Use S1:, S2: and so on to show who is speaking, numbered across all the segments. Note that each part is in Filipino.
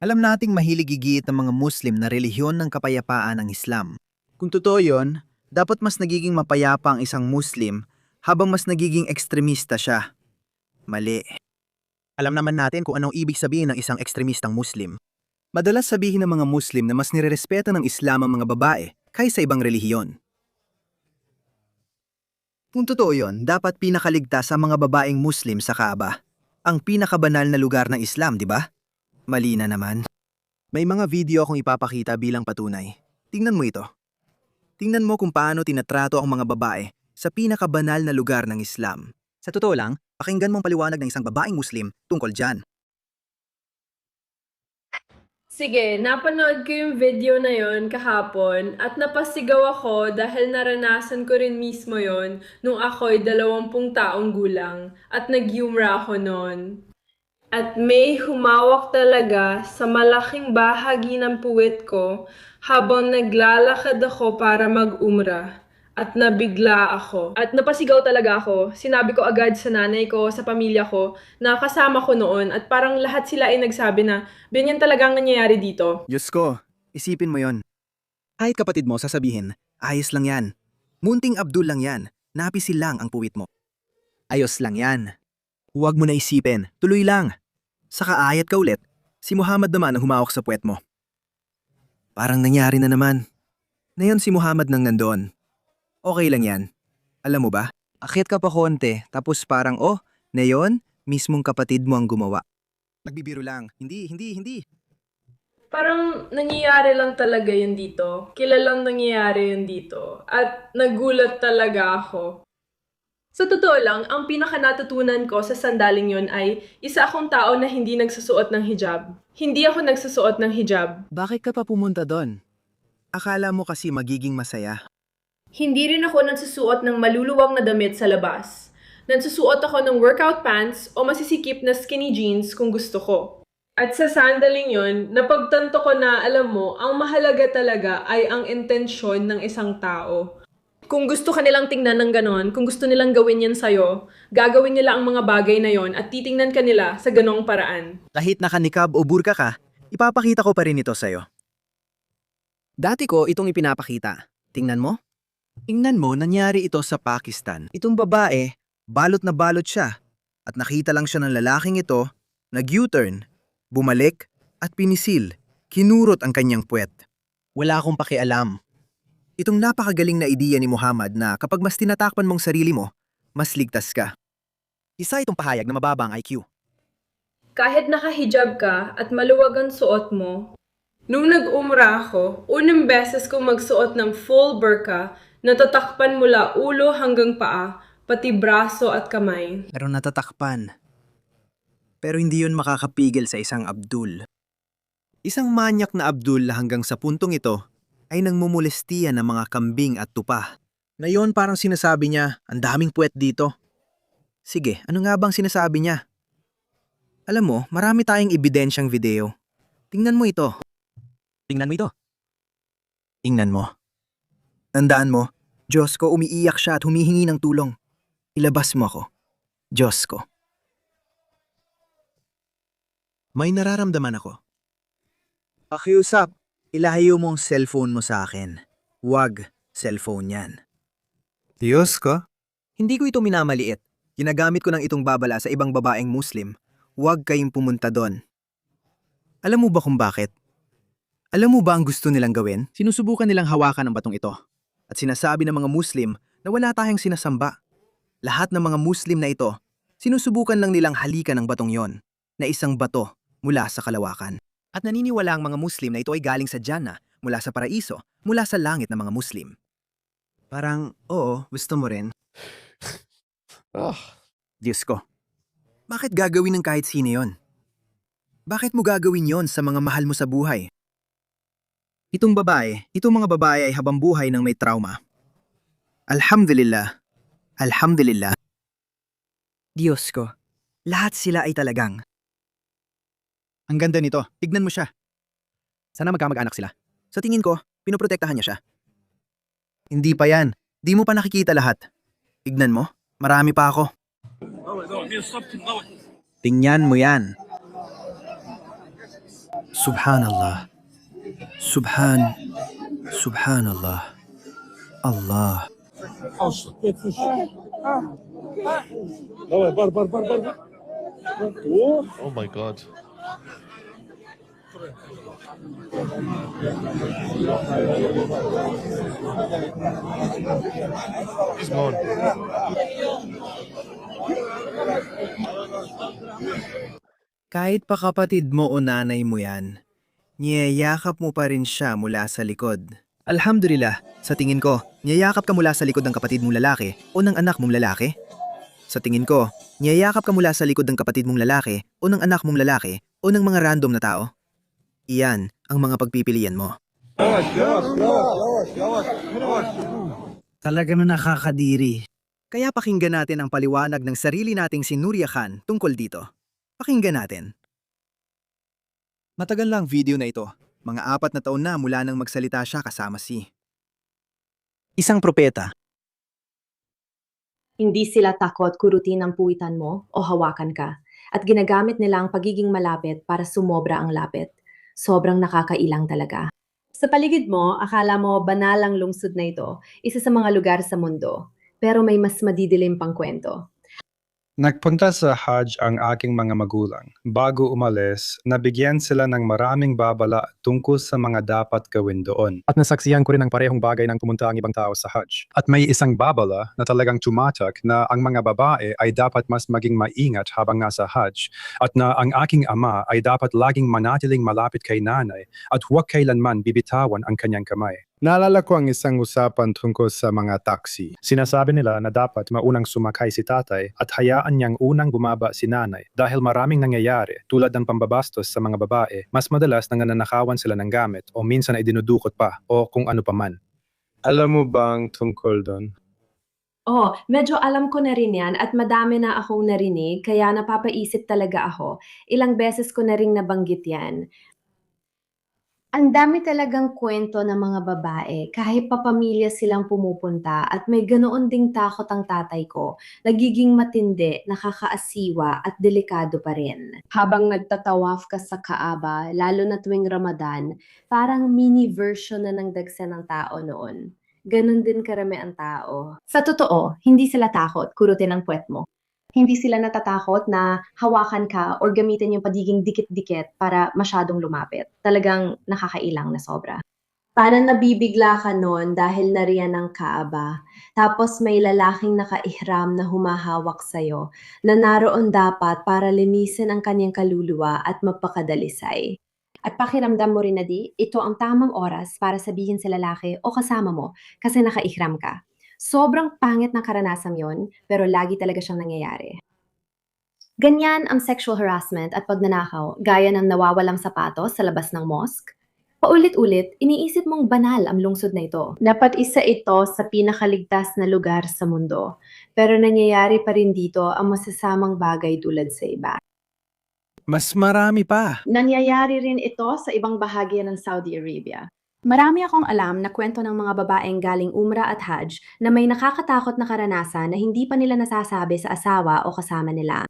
S1: Alam nating mahilig igit ng mga Muslim na relihiyon ng kapayapaan ang Islam.
S2: Kung totoo yon, dapat mas nagiging mapayapa ang isang Muslim habang mas nagiging ekstremista siya. Mali. Alam naman natin kung anong ibig sabihin ng isang ekstremistang Muslim.
S1: Madalas sabihin ng mga Muslim na mas nirerespeto ng Islam ang mga babae kaysa ibang relihiyon.
S2: Kung totoo yon, dapat pinakaligtas ang mga babaeng Muslim sa Kaaba. Ang pinakabanal na lugar ng Islam, di ba? Mali na naman. May mga video akong ipapakita bilang patunay. Tingnan mo ito. Tingnan mo kung paano tinatrato ang mga babae sa pinakabanal na lugar ng Islam. Sa totoo lang, pakinggan mong paliwanag ng isang babaeng Muslim tungkol dyan.
S3: Sige, napanood ko yung video na yon kahapon at napasigaw ako dahil naranasan ko rin mismo yon nung ako'y 20 taong gulang at nag-yumra ako noon. At may humawak talaga sa malaking bahagi ng puwet ko habang naglalakad ako para mag-umra. At nabigla ako. At napasigaw talaga ako. Sinabi ko agad sa nanay ko, sa pamilya ko, na kasama ko noon. At parang lahat sila ay nagsabi na, ganyan talagang nangyayari dito.
S2: Diyos ko, isipin mo yon. Kahit kapatid mo sasabihin, ayos lang yan. Munting Abdul lang yan. Napisil lang ang puwit mo. Ayos lang yan. Huwag mo na isipin. Tuloy lang. Saka ayat ka ulit. Si Muhammad naman ang humawak sa puwet mo. Parang nangyari na naman. Ngayon si Muhammad nang nandoon. Okay lang yan. Alam mo ba? Akyat ka pa konti, tapos parang, ngayon, mismong kapatid mo ang gumawa. Nagbibiro lang. Hindi.
S3: Parang nangyayari lang talaga yun dito. Kilalang nangyayari yun dito. At nagulat talaga ako. Sa totoo lang, ang pinaka natutunan ko sa sandaling yun ay isa akong tao na hindi nagsusuot ng hijab. Hindi ako nagsusuot ng hijab.
S2: Bakit ka pa pumunta doon? Akala mo kasi magiging masaya.
S3: Hindi rin ako nagsusuot ng maluluwang na damit sa labas. Nagsusuot ako ng workout pants o masisikip na skinny jeans kung gusto ko. At sa sandaling yun, napagtanto ko na alam mo, ang mahalaga talaga ay ang intensyon ng isang tao. Kung gusto ka nilang tingnan ng ganon, kung gusto nilang gawin yan sa'yo, gagawin nila ang mga bagay na yon at titingnan ka nila sa ganong paraan.
S2: Kahit nakanikab o burka ka, ipapakita ko pa rin ito sa'yo. Dati ko itong ipinapakita. Tingnan mo. Tingnan mo, nangyari ito sa Pakistan. Itong babae, balot na balot siya. At nakita lang siya ng lalaking ito, nag-U-turn, bumalik, at pinisil. Kinurot ang kanyang puwet. Wala akong pakialam. Itong napakagaling na ideya ni Muhammad na kapag mas tinatakpan mong sarili mo, mas ligtas ka. Isa itong pahayag na mababa ang IQ.
S3: Kahit nakahijab ka at maluwag ang suot mo, nung nag-umra ako, unang beses kong magsuot ng full burqa, natatakpan mula ulo hanggang paa, pati braso at kamay.
S2: Pero natatakpan. Pero hindi yun makakapigil sa isang Abdul. Isang manyak na Abdul hanggang sa puntong ito ay nangmumulestiya ng mga kambing at tupa. Ngayon parang sinasabi niya, ang daming puwet dito. Sige, ano nga bang sinasabi niya? Alam mo, marami tayong ebidensyang video. Tingnan mo ito. Tingnan mo ito. Tingnan mo. Tandaan mo, Diyos ko, umiiyak siya at humihingi ng tulong. Ilabas mo ako. Diyos ko. May nararamdaman ako. Pakiusap, ilayo mo ang cellphone mo sa akin. Huwag cellphone yan.
S1: Diyos ko?
S2: Hindi ko ito minamaliit. Ginagamit ko ng itong babala sa ibang babaeng Muslim. Huwag kayong pumunta doon. Alam mo ba kung bakit? Alam mo ba ang gusto nilang gawin? Sinusubukan nilang hawakan ang batong ito. At sinasabi ng mga Muslim na wala tayong sinasamba. Lahat ng mga Muslim na ito, sinusubukan lang nilang halikan ang batong yon, na isang bato mula sa kalawakan. At naniniwala ang mga Muslim na ito ay galing sa Jannah, mula sa paraiso, mula sa langit ng mga Muslim. Parang, oo, gusto mo rin. Diyos ko. Bakit gagawin ng kahit sino yon? Bakit mo gagawin yon sa mga mahal mo sa buhay? Itong mga babae ay habang buhay ng may trauma. Alhamdulillah. Alhamdulillah. Diyos ko, lahat sila ay talagang. Ang ganda nito, tignan mo siya. Sana magkamag-anak sila. Sa tingin ko, pinoprotektahan niya siya. Hindi pa yan. Di mo pa nakikita lahat. Tignan mo, marami pa ako. Tingnan mo yan.
S1: Subhanallah. Subhanallah. Allah.
S4: Oh my god. He's gone.
S1: Kahit pa kapatid mo o nanay mo yan, niyayakap mo pa rin siya mula sa likod. Alhamdulillah, sa tingin ko, niyayakap ka mula sa likod ng kapatid mong lalaki o ng anak mong lalaki? Sa tingin ko, niyayakap ka mula sa likod ng kapatid mong lalaki o ng anak mong lalaki o ng mga random na tao? Iyan ang mga pagpipilian mo. Talaga na nakakadiri. Kaya pakinggan natin ang paliwanag ng sarili nating si Nuria Khan tungkol dito. Pakinggan natin. Matagal lang video na ito. Mga 4 na taon na mula nang magsalita siya kasama si isang propeta.
S5: Hindi sila takot kurutin ang puwitan mo o hawakan ka, at ginagamit nila ang pagiging malapit para sumobra ang lapit. Sobrang nakakailang talaga. Sa paligid mo, akala mo banal ang lungsod na ito, isa sa mga lugar sa mundo. Pero may mas madidilim pang kwento.
S6: Nagpunta sa Hajj ang aking mga magulang. Bago umalis, nabigyan sila ng maraming babala tungkol sa mga dapat gawin doon. At nasaksihan ko rin ang parehong bagay ng pumunta ang ibang tao sa Hajj. At may isang babala na talagang tumatak na ang mga babae ay dapat mas maging maingat habang nasa Hajj at na ang aking ama ay dapat laging manatiling malapit kay nanay at huwag kailanman bibitawan ang kanyang kamay. Naalala ko ang isang usapan tungkol sa mga taxi. Sinasabi nila na dapat maunang sumakay si tatay at hayaan niyang unang bumaba si nanay dahil maraming nangyayari tulad ng pambabastos sa mga babae, mas madalas nananakawan sila ng gamit o minsan ay dinudukot pa o kung ano pa man. Alam mo bang tungkol doon?
S5: Oh, medyo alam ko na rin yan at madami na akong narinig kaya napapaisip talaga ako. Ilang beses ko na ring nabanggit yan. Ang dami talagang kwento ng mga babae kahit papamilya silang pumupunta at may ganoon ding takot ang tatay ko. Nagiging matindi, nakakaasiwa at delikado pa rin. Habang nagtatawaf ka sa Kaaba, lalo na tuwing Ramadan, parang mini version na ng dagsa ng tao noon. Ganon din karami ang tao. Sa totoo, hindi sila takot, kurutin ang puwet mo. Hindi sila natatakot na hawakan ka or gamitin yung pagiging dikit-dikit para masyadong lumapit. Talagang nakakailang na sobra. Parang nabibigla ka nun dahil nariyan ng Kaaba. Tapos may lalaking nakaihram na humahawak sa'yo na naroon dapat para linisin ang kanyang kaluluwa at magpakadalisay. At pakiramdam mo rin na ito ang tamang oras para sabihin sa lalaki o kasama mo kasi nakaihram ka. Sobrang pangit na karanasan yon, pero lagi talaga siyang nangyayari. Ganyan ang sexual harassment at pagnanakaw, gaya ng nawawalang sapatos sa labas ng mosque. Paulit-ulit, iniisip mong banal ang lungsod na ito. Dapat isa ito sa pinakaligtas na lugar sa mundo. Pero nangyayari pa rin dito ang masasamang bagay tulad sa iba.
S1: Mas marami pa.
S5: Nangyayari rin ito sa ibang bahagi ng Saudi Arabia. Marami akong alam na kwento ng mga babaeng galing Umrah at Hajj na may nakakatakot na karanasan na hindi pa nila nasasabi sa asawa o kasama nila.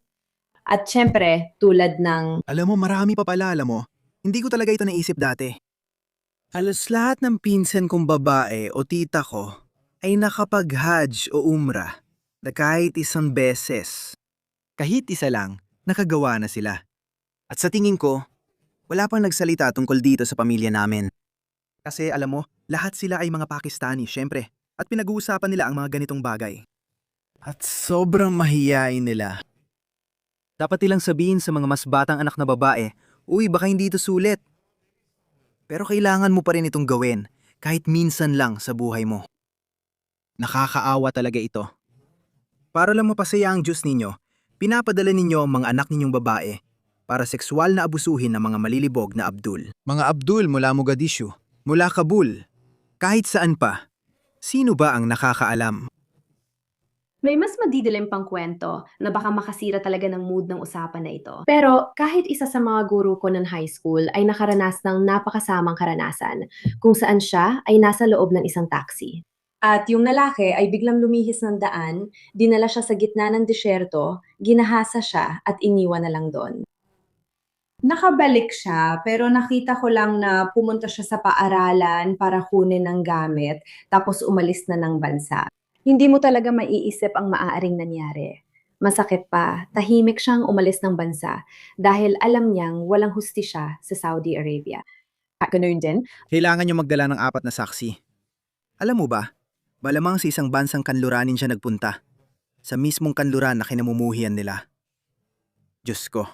S5: At syempre, tulad ng
S1: Alam mo, marami pa pala, alam mo. Hindi ko talaga ito naisip dati. Halos lahat ng pinsan kong babae o tita ko ay nakapag-Hajj o Umrah na kahit isang beses. Kahit isa lang, nakagawa na sila. At sa tingin ko, wala pang nagsalita tungkol dito sa pamilya namin. Kasi alam mo, lahat sila ay mga Pakistani, syempre. At pinag-uusapan nila ang mga ganitong bagay. At sobrang mahiyain nila. Dapat nilang sabihin sa mga mas batang anak na babae, uy, baka hindi ito sulit. Pero kailangan mo pa rin itong gawin, kahit minsan lang sa buhay mo. Nakakaawa talaga ito. Para lang mapasaya ang Diyos ninyo, pinapadala ninyo ang mga anak ninyong babae para sexual na abusuhin ng mga malilibog na Abdul. Mga Abdul mula Mogadishu, mula Kabul, kahit saan pa. Sino ba ang nakakaalam?
S5: may mas madidilim pang kwento na baka makasira talaga ng mood ng usapan na ito. Pero kahit isa sa mga guro ko ng high school ay nakaranas ng napakasamang karanasan kung saan siya ay nasa loob ng isang taxi. At yung lalaki ay biglang lumihis ng daan, dinala siya sa gitna ng disyerto, ginahasa siya at iniwan na lang doon. Nakabalik siya, pero nakita ko lang na pumunta siya sa paaralan para kunin ng gamit, tapos umalis na ng bansa. Hindi mo talaga maiisip ang maaaring nangyari. Masakit pa, tahimik siyang umalis ng bansa dahil alam niyang walang hustisya sa Saudi Arabia. At ganoon din,
S1: Kailangan niyo magdala ng 4 na saksi. Alam mo ba, malamang sa isang bansang kanluranin siya nagpunta. Sa mismong kanluran na kinamumuhian nila. Diyos ko.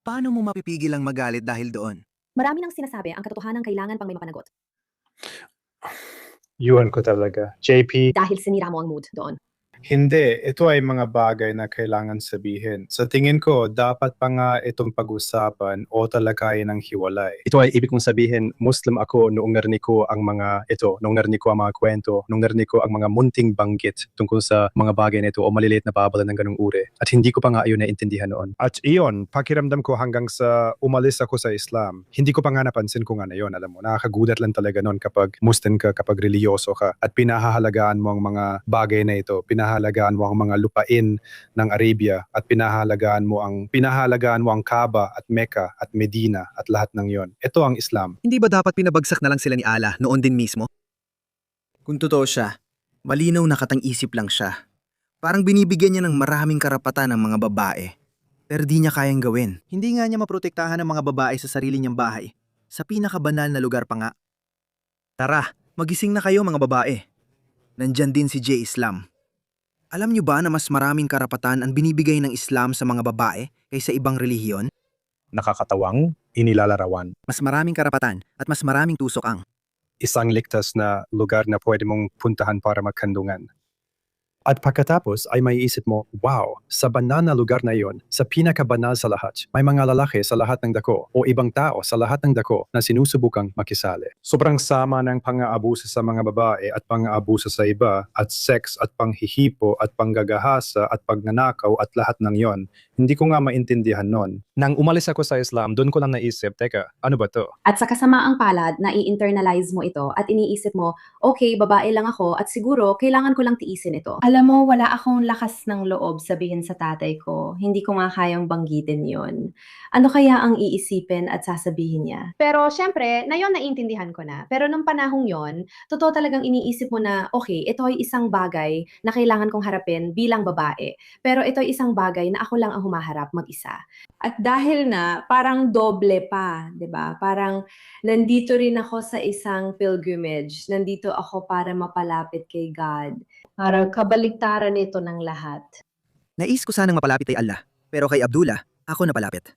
S1: Paano mo mapipigil ang magalit dahil doon?
S5: marami nang sinasabi ang katotohanan kailangan pang may mapanagot
S6: Yun ko talaga. JP,
S5: dahil sinira mo ang mood doon.
S6: hindi. Ito ay mga bagay na kailangan sabihin. Sa tingin ko, dapat pa nga itong pag-usapan o talakayin ng hiwalay. Ito ay ibig kong sabihin, Muslim ako noong narinig ko ang mga ito, noong narinig ko ang mga kwento, noong narinig ko ang mga munting banggit tungkol sa mga bagay na ito o maliliit na babala ng ganung uri. At hindi ko pa nga ayun naintindihan noon. At iyon, pakiramdam ko hanggang sa umalis ako sa Islam, hindi ko pa nga napansin ko nga na yun, alam mo. Nakakagulat lang talaga noon kapag Muslim ka, kapag reliyoso ka, at pinahahalagaan mo ang mga bagay na ito, pinahalagaan mo ang mga lupain ng Arabia at pinahalagaan mo ang Kaaba at Mecca at Medina at lahat ng yon. Ito ang Islam.
S1: Hindi ba dapat pinabagsak na lang sila ni Allah noon din mismo? Kung totoo siya, malinaw na katang-isip lang siya. Parang binibigyan niya ng maraming karapatan ng mga babae. Pero di niya kayang gawin. Hindi nga niya maprotektahan ng mga babae sa sarili niyang bahay. Sa pinakabanal na lugar pa nga. Tara, magising na kayo mga babae. Nandyan din si J. Islam. Alam niyo ba na mas maraming karapatan ang binibigay ng Islam sa mga babae kaysa ibang relihiyon?
S6: Nakakatawang, inilalarawan.
S1: Mas maraming karapatan at mas maraming tusok ang.
S6: Isang ligtas na lugar na pwede mong puntahan para magkandungan. At pagkatapos ay maiisip mo, wow, sa banal na lugar na iyon, sa pinakabanal sa lahat, may mga lalaki sa lahat ng dako o ibang tao sa lahat ng dako na sinusubukang makisali. Sobrang sama ng pang-aabuso sa mga babae at pang-aabuso sa iba at sex at panghihipo at panggagahasa at pagnanakaw at lahat ng yon. Hindi ko nga maintindihan nun. Nang umalis ako sa Islam, doon ko lang naisip, teka, ano ba to?
S5: At sa kasamaang palad, na-i-internalize mo ito at iniisip mo, okay, babae lang ako at siguro kailangan ko lang tiisin ito. Alam mo, wala akong lakas ng loob sabihin sa tatay ko. Hindi ko nga kayang banggitin yon. Ano kaya ang iisipin at sasabihin niya? Pero syempre, na yon naiintindihan ko na. Pero nung panahong yon, totoo talagang iniisip mo na, okay, ito ay isang bagay na kailangan kong harapin bilang babae. Pero ito ay isang bagay na ako lang ang humaharap mag-isa. At dahil na, parang doble pa, 'di ba? Parang nandito rin ako sa isang pilgrimage. Nandito ako para mapalapit kay God. Parang kabaliktaran nito ng lahat.
S1: Nais ko sanang mapalapit kay Allah, pero kay Abdullah, ako napalapit.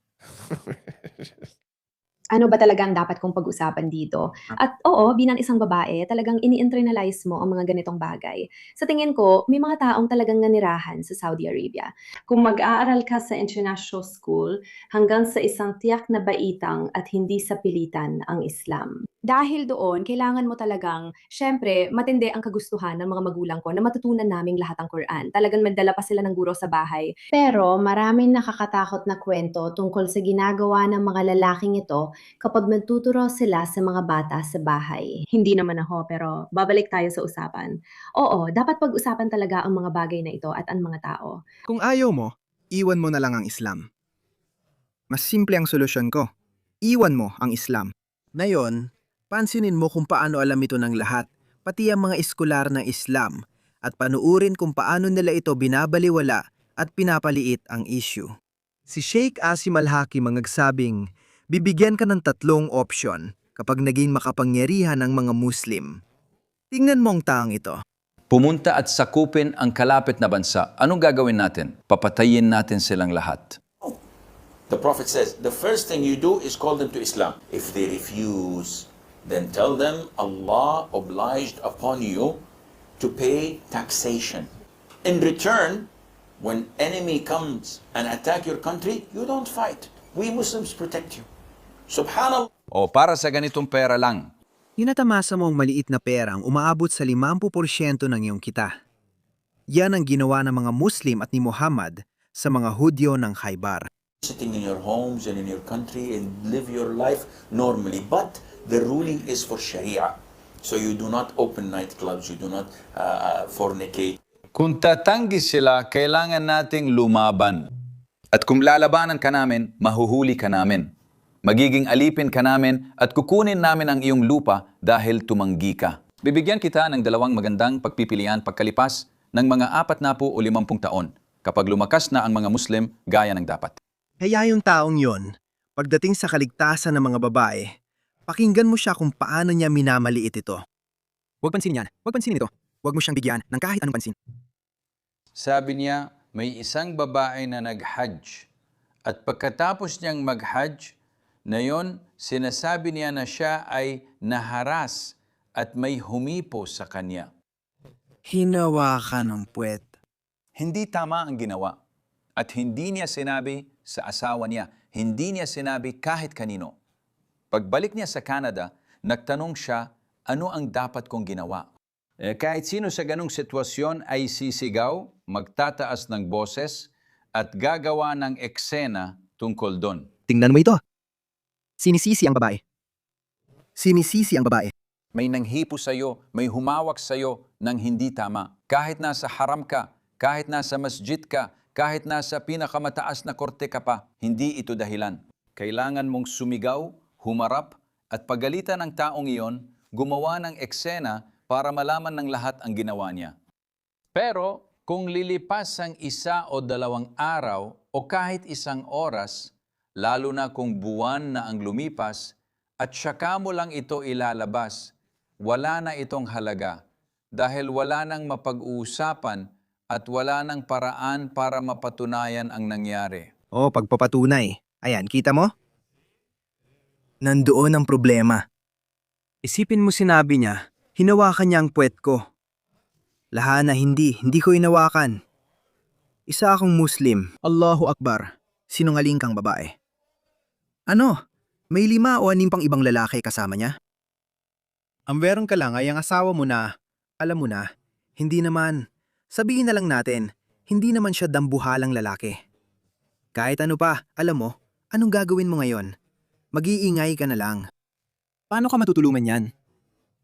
S5: Ano ba talagang dapat kong pag-usapan dito? At oo, bilang isang babae, talagang ini-internalize mo ang mga ganitong bagay. Sa tingin ko, may mga taong talagang nanirahan sa Saudi Arabia. Kung mag-aaral ka sa international school, hanggang sa isang tiyak na baitang at hindi sa pilitan ang Islam. Dahil doon, kailangan mo talagang, syempre, matindi ang kagustuhan ng mga magulang ko na matutunan naming lahat ang Quran. Talagang magdala pa sila ng guro sa bahay. Pero maraming nakakatakot na kwento tungkol sa ginagawa ng mga lalaking ito kapag nagtuturo sila sa mga bata sa bahay. Hindi naman ako, pero babalik tayo sa usapan. Oo, dapat pag-usapan talaga ang mga bagay na ito at ang mga tao.
S1: Kung ayaw mo, iwan mo na lang ang Islam. Mas simple ang solusyon ko. Iwan mo ang Islam. Ngayon, pansinin mo kung paano alam ito ng lahat, pati ang mga eskolar ng Islam, at panuurin kung paano nila ito binabaliwala at pinapaliit ang issue. Si Sheikh Asim Al-Hakim ang nagsabing, bibigyan ka ng 3 opsyon kapag naging makapangyarihan ang mga Muslim. Tingnan mo ang taang ito.
S7: Pumunta at sakupin ang kalapit na bansa. Anong gagawin natin? Papatayin natin silang lahat.
S8: The Prophet says, the first thing you do is call them to Islam. If they refuse, then tell them Allah obliged upon you to pay taxation. In return, when enemy comes and attack your country, you don't fight. We Muslims protect you. Subhanallah.
S7: O para sa ganitong pera lang,
S1: Yinatamasa mo ang maliit na perang umaabot sa 50% ng iyong kita. Yan ang ginawa ng mga Muslim at ni Muhammad sa mga Hudyo ng Khaybar.
S8: Sitting in your homes and in your country and live your life normally. But the ruling is for Sharia. So you do not open nightclubs, you do not fornicate.
S7: kung tatanggi sila, kailangan nating lumaban. At kung lalabanan ka namin, mahuhuli ka namin. Magiging alipin ka namin at kukunin namin ang iyong lupa dahil tumanggi ka. Bibigyan kita ng dalawang magandang pagpipilian pagkalipas ng mga 40 o 50 taon kapag lumakas na ang mga Muslim gaya ng dapat.
S2: Kaya yung taong yon, pagdating sa kaligtasan ng mga babae, pakinggan mo siya kung paano niya minamaliit ito. Huwag pansinin yan. Huwag pansinin ito. Huwag mo siyang bigyan ng kahit anong pansin.
S7: Sabi niya, may isang babae na nag-hajj at pagkatapos niyang mag-hajj, na yon, sinasabi niya na siya ay naharas at may humipo sa kanya.
S2: Hinawa ka ng puwet.
S7: Hindi tama ang ginawa. At hindi niya sinabi sa asawa niya, hindi niya sinabi kahit kanino. Pagbalik niya sa Canada, nagtanong siya, ano ang dapat kong ginawa? Kahit sino sa ganong sitwasyon ay sisigaw, magtataas ng boses, at gagawa ng eksena tungkol doon.
S2: Tingnan mo ito. Sinisisi ang babae. Sinisisi ang babae.
S7: May nanghipo sa'yo, may humawak sa'yo ng hindi tama. Kahit nasa haram ka, kahit nasa masjid ka, kahit nasa pinakamataas na korte ka pa, hindi ito dahilan. Kailangan mong sumigaw, humarap, at pagalitan ng taong iyon, gumawa ng eksena para malaman ng lahat ang ginawa niya. Pero kung lilipas ang 1 o 2 araw o kahit 1 oras, lalo na kung buwan na ang lumipas, at saka mo lang ito ilalabas, wala na itong halaga dahil wala nang mapag-uusapan at wala nang paraan para mapatunayan ang nangyari.
S2: Oh, pagpapatunay. Ayan, kita mo? Nandoon ang problema. Isipin mo sinabi niya, hinawakan niya ang puwet ko. Lahana hindi ko hinawakan. Isa akong Muslim. Allahu Akbar. Sinungaling kang babae. Ano? May 5 o 6 pang ibang lalaki kasama niya? Ang meron ka lang ay ang asawa mo na, alam mo na, hindi naman, sabihin na lang natin, hindi naman siya dambuhalang lalaki. Kahit ano pa, alam mo, anong gagawin mo ngayon? Mag-iingay ka na lang. Paano ka matutulungan yan?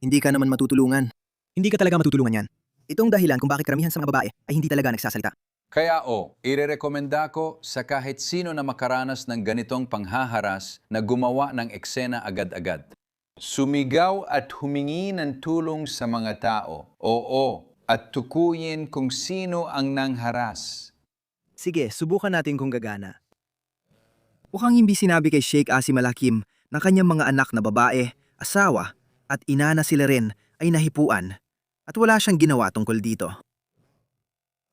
S2: Hindi ka naman matutulungan. Hindi ka talaga matutulungan yan. Itong dahilan kung bakit karamihan sa mga babae ay hindi talaga nagsasalita.
S7: Kaya irerekomenda ko sa kahit sino na makaranas ng ganitong panghaharas na gumawa ng eksena agad-agad. Sumigaw at humingi ng tulong sa mga tao. Oo, at tukuyin kung sino ang nangharas.
S2: Sige, subukan natin kung gagana. Mukhang hindi sinabi kay Sheikh Asim Al-Hakim na kanyang mga anak na babae, asawa, at ina na sila rin ay nahipuan at wala siyang ginawa tungkol dito.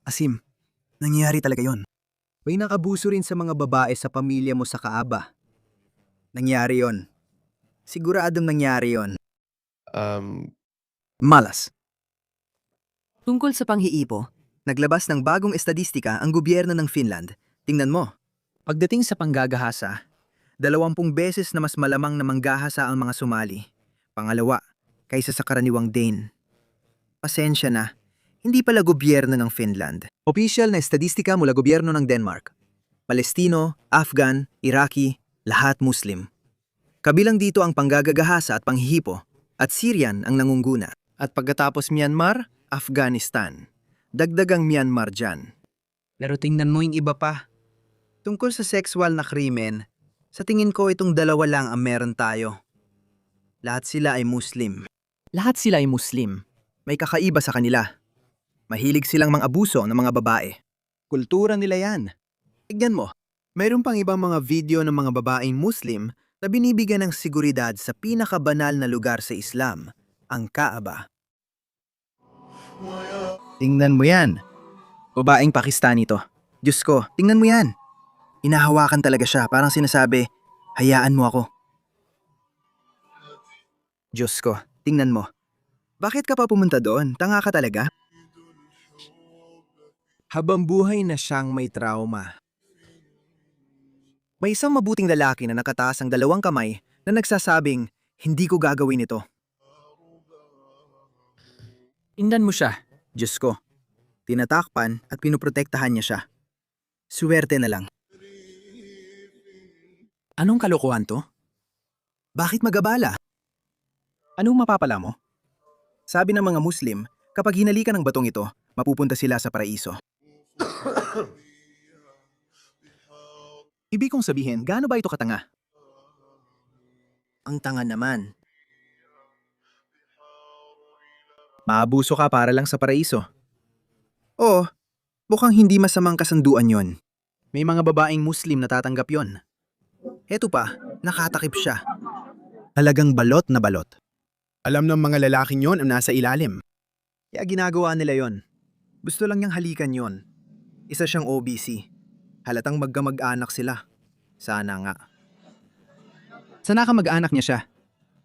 S2: Asim, nangyari talaga yon. May nakabuso rin sa mga babae sa pamilya mo sa Kaaba. Nangyari yon. Siguradong nangyari yon. Malas. Tungkol sa panghiipo, naglabas ng bagong estadistika ang gobyerno ng Finland. Tingnan mo. Pagdating sa panggagahasa, 20 beses na mas malamang na manggahasa ang mga Somali. Pangalawa, kaysa sa karaniwang Dane. Pasensya na, hindi pala gobyerno ng Finland. Opisyal na estadistika mula gobyerno ng Denmark. Palestino, Afghan, Iraqi, lahat Muslim. Kabilang dito ang panggagahasa at panghihipo, at Syrian ang nangunguna. At pagkatapos Myanmar, Afghanistan. Dagdagang Myanmar dyan. Pero tingnan mo yung iba pa. Tungkol sa sexual na krimen, sa tingin ko itong 2 lang ang meron tayo. Lahat sila ay Muslim. Lahat sila ay Muslim. May kakaiba sa kanila. Mahilig silang mang-abuso ng mga babae. Kultura nila yan. Tignan mo, mayroon pang ibang mga video ng mga babaeng Muslim na binibigyan ng seguridad sa pinakabanal na lugar sa Islam, ang Kaaba. Tingnan mo yan. Babaeng Pakistani to. Diyos ko, tingnan mo yan. Inahawakan talaga siya, parang sinasabi, hayaan mo ako. Diyos ko, tingnan mo. Bakit ka pa pumunta doon? Tanga ka talaga? Habang buhay na siyang may trauma. May isang mabuting lalaki na nakataas ang 2 kamay na nagsasabing, hindi ko gagawin ito. Tingnan mo siya, Diyos ko. Tinatakpan at pinoprotektahan niya siya. Suwerte na lang. Anong kalokohan to? Bakit magabala? Anong mapapala mo? Sabi ng mga Muslim, kapag hinalikan ng batong ito, mapupunta sila sa paraiso.
S1: Ibig kong sabihin, gaano ba ito katanga?
S2: Ang tanga naman. Maabuso ka para lang sa paraiso.
S1: Oo, mukhang hindi masamang kasunduan yon. May mga babaeng Muslim na tatanggap yon. Heto pa, nakatakip siya. Halagang balot na balot. Alam ng mga lalaking yon ang nasa ilalim. Kaya ginagawa nila yon. Gusto lang niyang halikan yon. Isa siyang OBC. Halatang magkamag-anak sila. Sana nga. Sana ka mag-anak niya siya.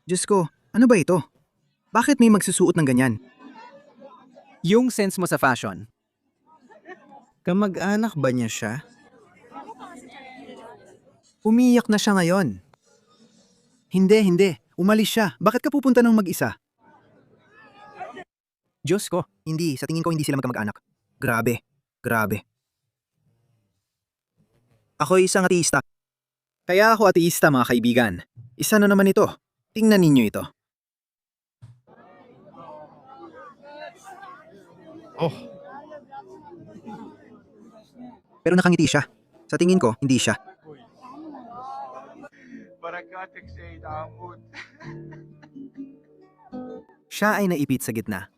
S1: Diyos ko, ano ba ito? Bakit may magsusuot ng ganyan? Yung sense mo sa fashion. Kamag-anak ba niya siya? Umiyak na siya ngayon. Hindi. Umalis siya. Bakit ka pupunta ng mag-isa? Diyos ko, hindi. Sa tingin ko hindi sila magkamag-anak. Grabe. Ako isang ateista. Kaya ako ateista, mga kaibigan. Isa na naman ito. Tingnan ninyo ito.
S4: Oh,
S1: Pero nakangiti siya. Sa tingin ko, hindi siya. Siya ay naipit sa gitna.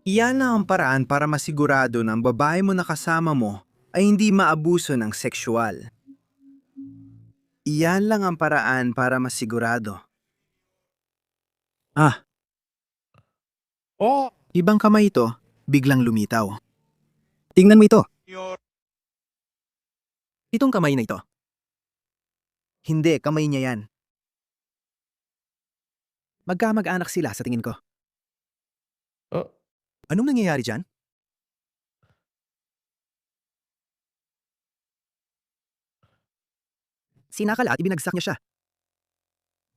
S1: Iyan na ang paraan para masigurado na ang babae mo na kasama mo ay hindi maabuso ng sexual. Iyan lang ang paraan para masigurado.
S4: oh,
S1: Ibang kamay ito, biglang lumitaw. Tingnan mo ito. Itong kamay na ito. Hindi, kamay niya yan. Magkamag-anak sila sa tingin ko.
S4: oh.
S1: Anong nangyayari dyan? Sinakal at ibinagsak niya siya.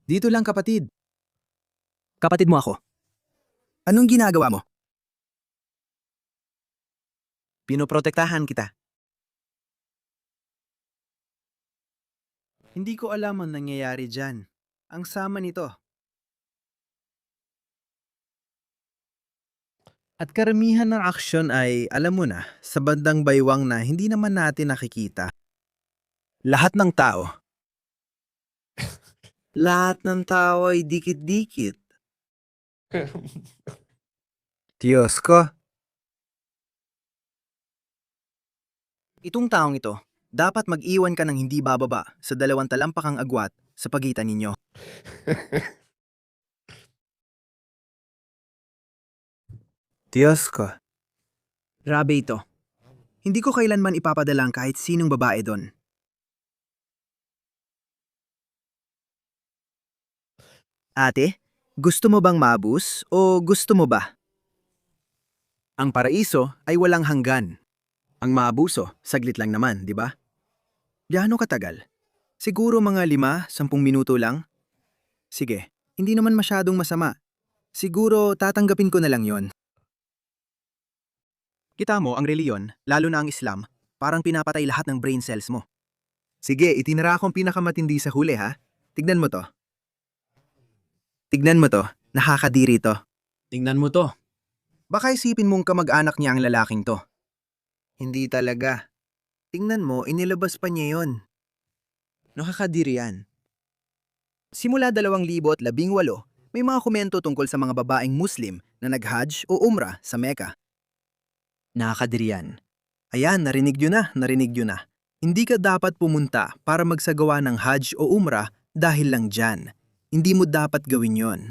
S1: Dito lang, kapatid. Kapatid mo ako. Anong ginagawa mo? Pinoprotektahan kita. Hindi ko alam ang nangyayari dyan. Ang sama nito. At karamihan ng aksyon ay, alam mo na, sa bandang baywang na hindi naman natin nakikita. Lahat ng tao. Lahat ng tao ay dikit-dikit. Diyos ko. Itong taong ito, dapat mag-iwan ka ng hindi bababa sa 2 talampakang agwat sa pagitan ninyo. Diyos ko. Grabe ito. Hindi ko kailanman ipapadalang kahit sinong babae doon. Ate, gusto mo bang mabus o gusto mo ba? Ang paraiso ay walang hanggan. Ang maabuso, saglit lang naman, di ba? Gaano katagal? Siguro mga 5-10 minuto lang? Sige, hindi naman masyadong masama. Siguro tatanggapin ko na lang yon. Kita mo, ang reliyon, lalo na ang Islam, parang pinapatay lahat ng brain cells mo. Sige, itinara akong pinakamatindi sa huli ha. Tignan mo to. Tignan mo to, nakakadiri to. Tingnan mo to. Baka isipin mong kamag-anak niya ang lalaking to. Hindi talaga. Tingnan mo, inilabas pa niya yon. Nakakadiri yan. Simula 2018, may mga komento tungkol sa mga babaeng Muslim na nag-Hajj o Umrah sa Mecca. Nakakadiri yan. Ayan, narinig nyo na. Hindi ka dapat pumunta para magsagawa ng Hajj o Umrah dahil lang dyan. Hindi mo dapat gawin yon.